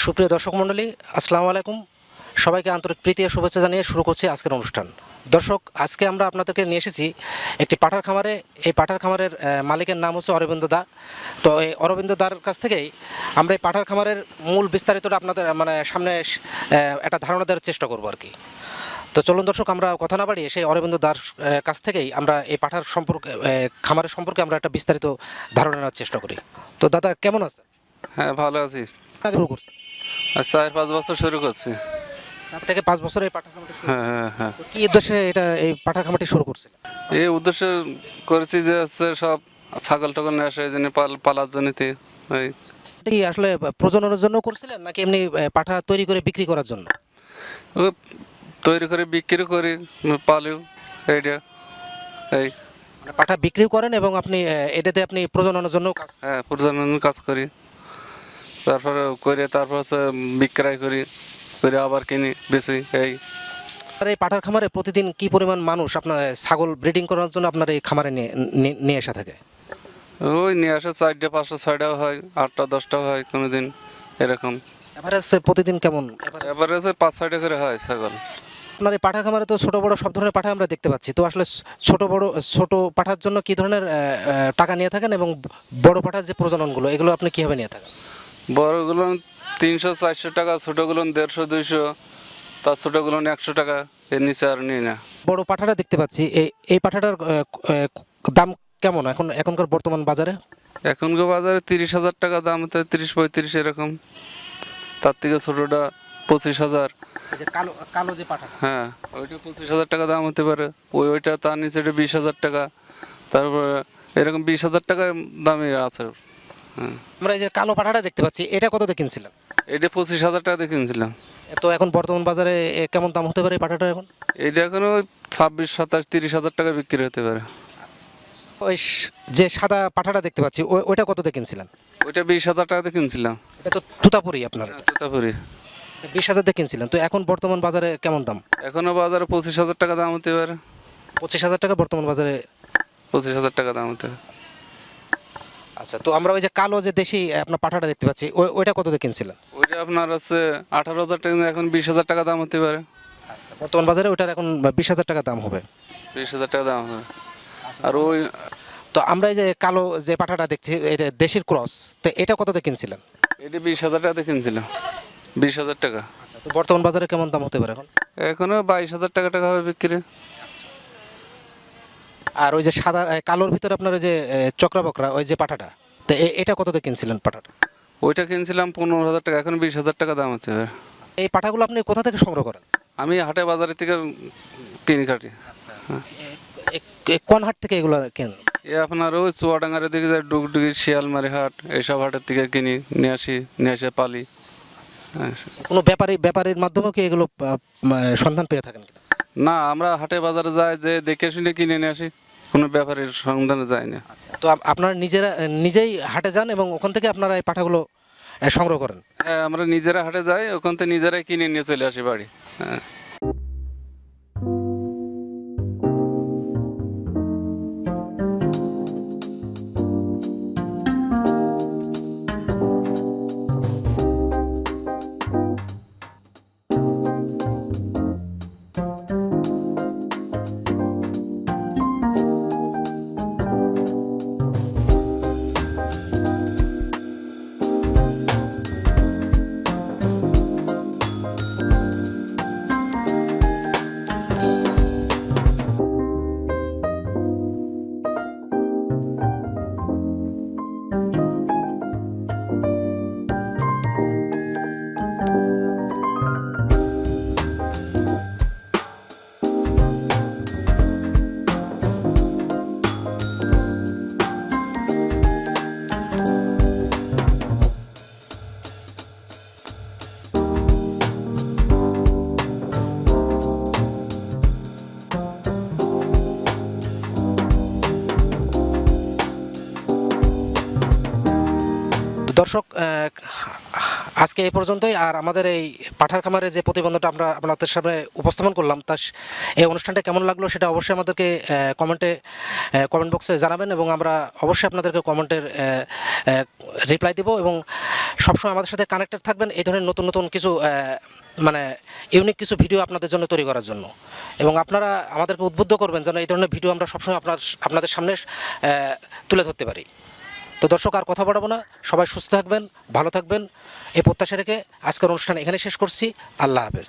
সুপ্রিয় দর্শক মণ্ডলী, আসসালামু আলাইকুম। সবাইকে আন্তরিক প্রীতি ও শুভেচ্ছা জানিয়ে শুরু করছি আজকের অনুষ্ঠান। দর্শক, আজকে আমরা আপনাদেরকে নিয়ে এসেছি একটি পাঠার খামারে। এই পাঠার খামারের মালিকের নাম হচ্ছে অরবিন্দ দা। তো এই অরবিন্দ দার কাছ থেকেই আমরা এই পাঠার খামারের মূল বিস্তারিতটা আপনাদের সামনে একটা ধারণা দেওয়ার চেষ্টা করবো আর কি। তো চলুন দর্শক, আমরা কথা না বাড়িয়ে সেই অরবিন্দ দার কাছ থেকেই আমরা এই পাঠার সম্পর্কে, খামারের সম্পর্কে আমরা একটা বিস্তারিত ধারণা নেওয়ার চেষ্টা করি। তো দাদা, কেমন আছে? হ্যাঁ, ভালো আছি। শুরু করছে আর 4-5 বছর শুরু করছি। 4 থেকে 5 বছর এই পাঠার খামারটি শুরু হ্যাঁ করছে। হ্যাঁ হ্যাঁ তো কি উদ্দেশ্যে এই পাঠার খামারটি শুরু করছিল? এই উদ্দেশ্যে করেছি যে হচ্ছে সব ছাগল টাগল নিয়ে আসে, এই জন্য পালার জন্যতে। ওই এটি আসলে প্রজননের জন্য করছিলেন নাকি এমনি পাঠা তৈরি করে বিক্রি করার জন্য? ও তৈরি করে বিক্রি করি, পালিও এইটা। এই মানে পাঠা বিক্রি করেন এবং আপনি এটাতে আপনি প্রজননের জন্য কাজ। হ্যাঁ, প্রজনন কাজ করি, তারপরে তারপর হচ্ছে বিক্রয় করি, করে আবার কিনি বেশি। এই আর এই পাঠার খামারে প্রতিদিন কি পরিমাণ মানুষ আপনার ছাগল ব্রিডিং করার জন্য আপনার এই খামারে নিয়ে এসে থাকে? ওই নিয়ে আসে 4টা 5টা 6টাও হয়, 8টা 10টাও হয় কোনোদিন, এরকম। এভারেজ প্রতিদিন কেমন? এবারে 5-6টা করে হয় ছাগল। আপনার এই পাঠা খামারে তো ছোট বড় সব ধরনের পাঠা আমরা দেখতে পাচ্ছি। তো আসলে ছোট পাঠার জন্য কি ধরনের টাকা নিয়ে থাকেন এবং বড় পাঠার যে প্রজননগুলো এগুলো আপনি কিভাবে নিয়ে থাকেন? বড়গুলো 300-400 টাকা, ছোটগুলো 150-200, তার ছোটগুলো 100 টাকা, এর নিচে আর নিই না। বড় পাঠাটা দেখতে পাচ্ছি, এই পাঠাটার দাম কেমন এখনকার বর্তমান বাজারে? এখনকার বাজারে 30,000 টাকা দাম, হতে 30-35 এরকম। তার থেকে ছোটটা 25,000। কালো যে পাঠা, হ্যাঁ, ওইটা 25,000 টাকা দাম হতে পারে। ওইটা তার নিচে 20,000 টাকা, তারপরে এরকম 20,000 টাকা দামে আছে। হ্যাঁ, আমরা এই যে কালো পাঠাটা দেখতে পাচ্ছি, এটা কততে কিনছিলেন? এটা 25,000 টাকা দিয়ে কিনছিলাম। তো এখন বর্তমান বাজারে কেমন দাম হতে পারে এই পাঠাটা এখন? এইটা এখন ওই 26-27-30,000 টাকা বিক্রি হতে পারে। ওই যে সাদা পাঠাটা দেখতে পাচ্ছি, ওইটা কততে কিনছিলেন? ওইটা 20,000 টাকা দিয়ে কিনছিলাম। এটা তো তুতাপুরি আপনার, তোতাপুরি। 20,000 দিয়ে কিনছিলেন। তো এখন বর্তমান বাজারে কেমন দাম? এখনো বাজারে 25,000 টাকা দাম হতে পারে। 25,000 টাকা বর্তমান বাজারে। 25,000 টাকা দাম হতে পারে। আচ্ছা, তো আমরা ওই যে কালো যে দেশি আপনার পাঠাটা দেখতে পাচ্ছি, ওইটা কততে কিনছিলেন? ওইটা আপনার আছে 18,000 টাকা, এখন 20,000 টাকা দাম হতে পারে। আচ্ছা, বর্তমান বাজারে ওইটার এখন 20,000 টাকা দাম হবে। 20,000 টাকা দাম হবে। আর ওই তো আমরা এই যে কালো যে পাঠাটা দেখছি, এটা দেশির ক্রস, তো এটা কততে কিনছিলেন? এটা 20,000 টাকা দিয়ে কিনছিলাম। 20,000 টাকা। আচ্ছা, তো বর্তমান বাজারে কেমন দাম হতে পারে এখন? এখনো 22,000 টাকা হবে বিক্রি। আর ওই যে সাদা কালোর ভিতরে আপনার ওই যে চক্রা বকরা ওই যে পাঠাটা, তো এটা কততে কিনছিলেন পাঠাটা? ওইটা কিনছিলাম 15,000 টাকা, এখন 20,000 টাকা দাম হতে পারে। এই পাঠাগুলো আপনি কোথা থেকে সংগ্রহ করেন? আমি হাটে বাজারে থেকে কিনি কাটি। আচ্ছা, কোন হাট থেকে এগুলো কেন? এ আপনার ওই চুয়াডাঙ্গার দিকে যায়, ডুগডুগি, শিয়ালমারি হাট, এইসব হাটের থেকে কিনি, নিয়ে আসে পালি। হ্যাঁ। কোনো ব্যাপারীর মাধ্যমে কি এগুলো সন্ধান পেয়ে থাকেন কিনা? না, আমরা হাটে বাজারে যাই, যে দেখে শুনে কিনে নিয়ে আসি, কোনো ব্যাপারের সন্ধানে যায় না। তো আপনারা নিজেই হাটে যান এবং ওখান থেকে আপনারা এই পাঠাগুলো সংগ্রহ করেন? হ্যাঁ, আমরা নিজেরা হাটে যাই, ওখান থেকে নিজেরাই কিনে নিয়ে চলে আসি বাড়ি। হ্যাঁ। দর্শক, আজকে এই পর্যন্তই। আর আমাদের এই পাঠার খামারে যে প্রতিবন্ধটা আমরা আপনাদের সামনে উপস্থাপন করলাম, এই অনুষ্ঠানটা কেমন লাগলো সেটা অবশ্যই আমাদেরকে কমেন্ট বক্সে জানাবেন, এবং আমরা অবশ্যই আপনাদেরকে কমেন্টের রিপ্লাই দেবো। এবং সবসময় আমাদের সাথে কানেক্টেড থাকবেন এই ধরনের নতুন নতুন কিছু মানে ইউনিক কিছু ভিডিও আপনাদের জন্য তৈরি করার জন্য। এবং আপনারা আমাদেরকে উদ্বুদ্ধ করবেন যেন এই ধরনের ভিডিও আমরা সবসময় আপনাদের সামনে তুলে ধরতে পারি। তো দর্শক, আর কথা বাড়াবো না, সবাই সুস্থ থাকবেন, ভালো থাকবেন, এই প্রত্যাশা রেখে আজকের অনুষ্ঠান এখানে শেষ করছি। আল্লাহ হাফেজ।